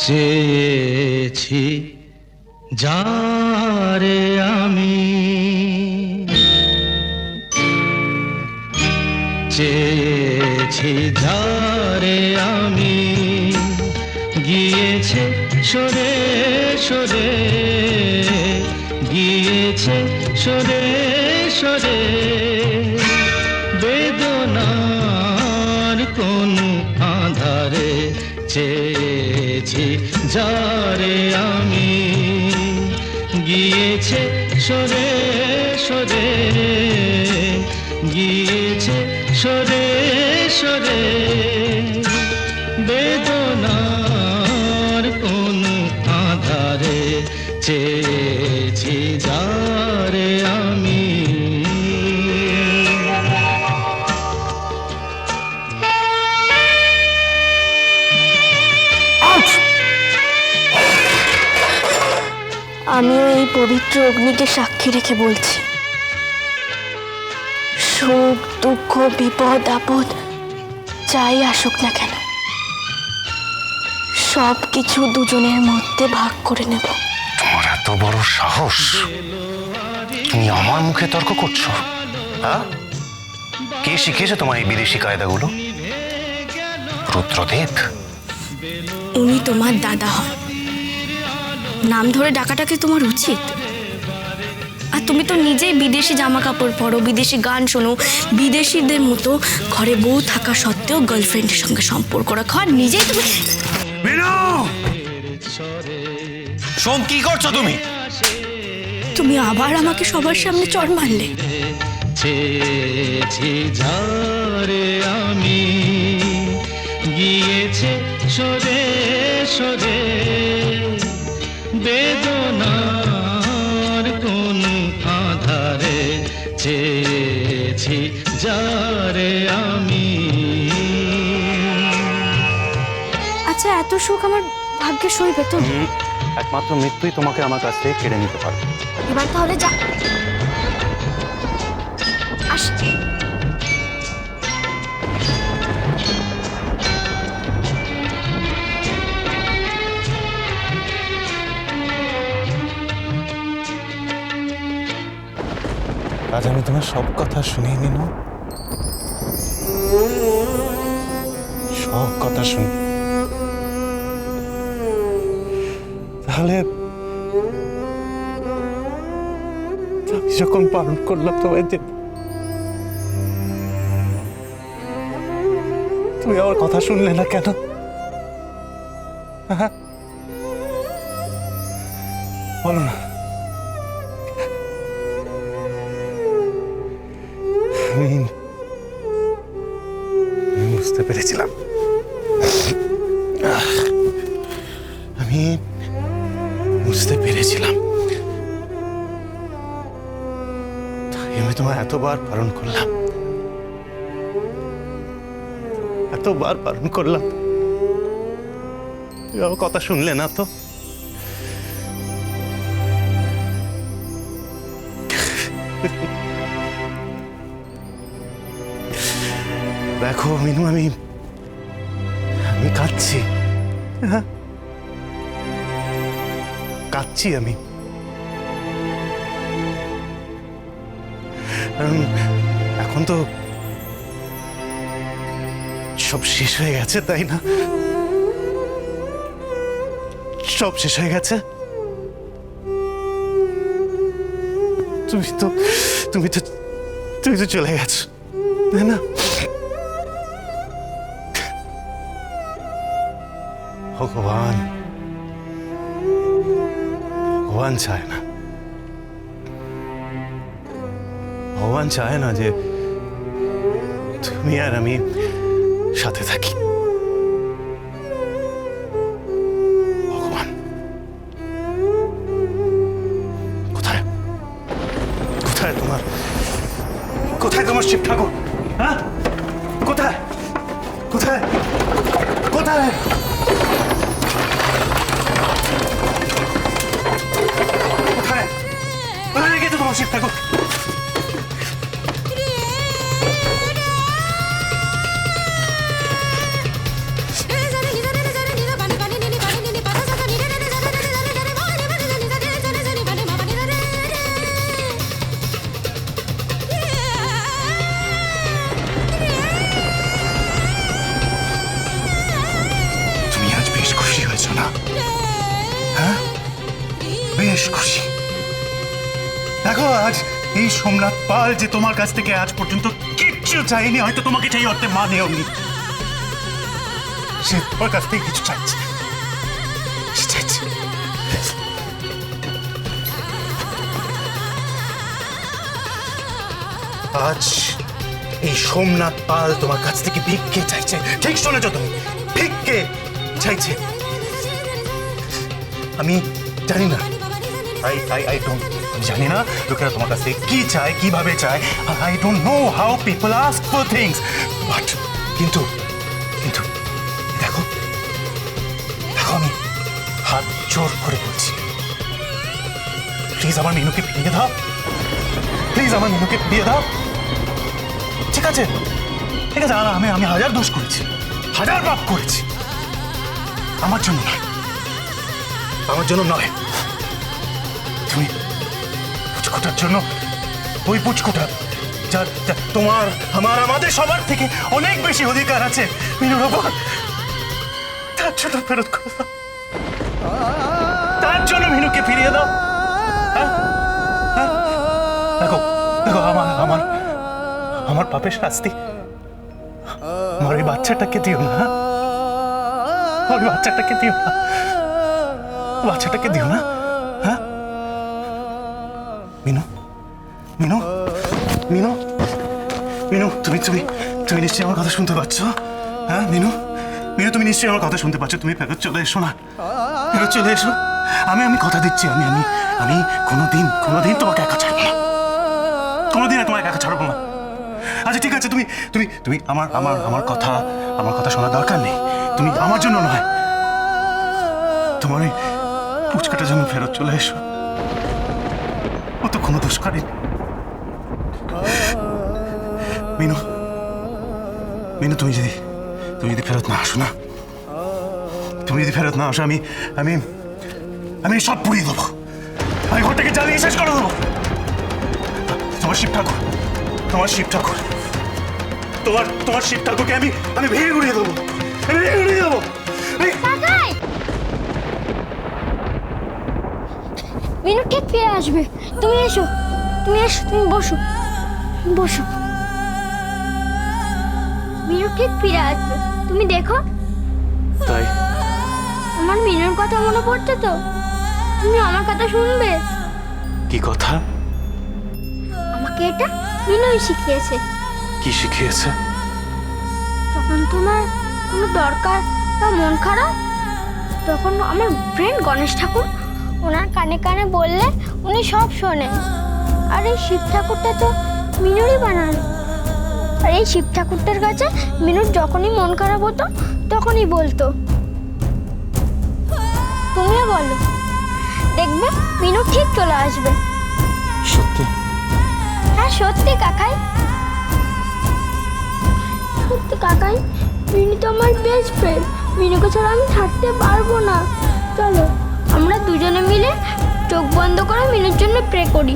চেয়েছি যারে আমি, চেয়েছি যারে আমি, গিয়েছে সরে সরে, গিয়েছে সরে সরে, বেদনার কোন আধারে চেয়েছি যারে আমি, গিয়েছে সরে সরে, গিয়েছে সরে সরে, বেদনার কোন আধারে চেয়েছি যারে আমি। আমিও এই পবিত্র অগ্নিকে সাক্ষী রেখে বলছি, সুখ দুঃখ বিপদ আপদ যাই আসুক না কেন, সব কিছু দুজনের মধ্যে ভাগ করে নেব। তোমার এত বড় সাহস, তুমি আমার মুখে তর্ক করছো? হ্যাঁ, কে শিখিয়েছে তোমার এই বিদেশি কায়দাগুলো? রুদ্রদেব? উনি তোমার দাদা হন, নাম ধরে ডাকাটা কি তোমার উচিত? আর তুমি তো নিজেই বিদেশি জামা কাপড় পরো, বিদেশি গান শোনো, বিদেশিদের মতো ঘরে বউ থাকা সত্ত্বেও গার্লফ্রেন্ডের সঙ্গে সম্পর্ক রাখো, আর নিজেই তুমি। সোম, কি করছো তুমি? তুমি আবার আমাকে সবার সামনে চড় মারলে। চেয়েছি যারে আমি, গিয়েছে সরে সরে, বেদনার কোন আধারে চেয়েছি যারে আমি। আচ্ছা, এত সুখ আমার ভাগ্যে সইবে তো? একমাত্র মৃত্যুই তোমাকে আমার কাছ থেকে কেড়ে নিতে পারবে। এবার তাহলে যা আসছি। আজ আমি তোমার সব কথা শুনিয়ে নিন, সব কথা শুনি। তাহলে আমি যখন পালন করলাম তোমায় যে, তুমি আমার কথা শুনলে না কেন? হ্যাঁ, বলো না। আমি বুঝতে পেরেছিলাম, আমি বুঝতে পেরেছিলাম, তাই আমি তোমায় এতবার বারণ করলাম, এতবার বারণ করলাম, তুমি আমার কথা শুনলে না তো। দেখো মিনু, আমি কাঁদছি, হ্যাঁ কাঁদছি আমি, কারণ এখন তো সব শেষ হয়ে গেছে, তাই না? সব শেষ হয়ে গেছে। তুমি তো চলে গেছো, তাই না? ভগবান চায় না, ভগবান চায় না যে তুমি আর আমি সাথে থাকি। ভগবান কোথায়, কোথায় তোমার শিব ঠাকুর? হ্যাঁ, কোথায় কোথায় কোথায়? কোথায় রেখেছো তোমার শিব ঠাকুর? বেশ খুশি। দেখো আজ এই সোমনাথ পাল যে তোমার কাছ থেকে আজ পর্যন্ত কিচ্ছু চাইনি, হয়তো তোমাকে চাই অর্থে মানেও নি, সে তোমার কাছ থেকে কিছু চাইছে। কি চাইছে? আজ এই সোমনাথ পাল তোমার কাছ থেকে ভিক্ষে চাইছে। ঠিক শুনেছ তুমি, ভিক্ষে চাইছে। আমি জানি না, I don't, আমি জানি না লোকেরা তোমার কাছ থেকে কি চায়, কিভাবে চায়। I don't know how people ask for things, but কিন্তু কিন্তু দেখো দেখো আমি হাত জোর করে বলছি, প্লিজ আমার মিনুকে ফিরিয়ে দাও, প্লিজ আমার মিনুকে ফিরিয়ে দাও। ঠিক আছে ঠিক আছে, আমি আমি হাজার দোষ করেছি, হাজার পাপ করেছি, আমার জন্য নয়, আমার জন্য নয়। তুমি পুচকুটার জন্য, ওই পুচকুটা যার তোমার আমার আমাদের সবার থেকে অনেক বেশি অধিকার আছে মিনুর ওপর, তার জন্য ফেরত করে দাও, তার জন্য মিনুকে ফিরিয়ে দাও। হ্যাঁ? হ্যাঁ? দেখো দেখো আমার আমার আমার পাপের শাস্তি আমার ওই বাচ্চাটাকে দিও না, ওই বাচ্চাটাকে দিও না, বাচ্চাটাকে দিও না। হ্যাঁ মিনু, মিনু, মিনু, মিনু, তুমি তুমি তুমি নিশ্চয়ই আমার কথা শুনতে পাচ্ছ? হ্যাঁ মিনু, মিনু তুমি নিশ্চয়ই আমার কথা শুনতে পাচ্ছ? তুমি ফেরত চলে এসো না, ফেরত চলে এসো। আমি আমি কথা দিচ্ছি, আমি আমি আমি কোনোদিন কোনোদিন তোমাকে একা ছাড়বো না, কোনোদিন তোমাকে একা ছাড়বো না। আচ্ছা ঠিক আছে, তুমি তুমি তুমি আমার আমার আমার কথা শোনার দরকার নেই। তুমি আমার জন্য নয়, তোমার ওই পুচকাটার জন্য ফেরত চলে এসো। ও তো কোনো দোষ করেনি। মিনু, মিনু তুমি যদি ফেরত না আসো না, তুমি যদি ফেরত না আসো, আমি আমি আমি সব পুড়িয়ে দেবো, আমি ঘরটাকে জ্বালিয়ে শেষ করে দেবো। তোমার শিব ঠাকুর, তোমার শিব ঠাকুর, তোমার শিব ঠাকুরকে আমি আমি ভেঙে গুড়িয়ে দেবো, আমি ভেঙে গুড়িয়ে দেবো। মিনু ঠিক ফিরে আসবে, তুমি এসো, তুমি এসো, তুমি বসো, বসো। মিনু ঠিক ফিরে আসবে, তুমি দেখো। তাই আমার মিনুর কথা মনে পড়ছে তো, তুমি আমার কথা শুনবে। কি কথা? আমাকে এটা মিনুই শিখিয়েছে। কি শিখিয়েছে? যখন তোমার কোনো দরকার বা মন খারাপ, তখন আমার ফ্রেন্ড গণেশ ঠাকুর ওনার কানে কানে বললে উনি সব শোনেন। আর এই শিব ঠাকুরটা তো মিনুরই বানান। আর এই শিব ঠাকুরটার কাছে মিনুর যখনই মন খারাপ হতো তখনই বলতো। তুমিও বলো, দেখবে মিনু ঠিক চলে আসবে। সত্যি? হ্যাঁ সত্যি কাকাই, সত্যি কাকাই। মিনু তো আমার বেস্ট ফ্রেন্ড, মিনুকে ছাড়া আমি থাকতে পারবো না। চলো আমরা দুজনে মিলে চোখ বন্ধ করে মিনুর জন্য প্রে করি।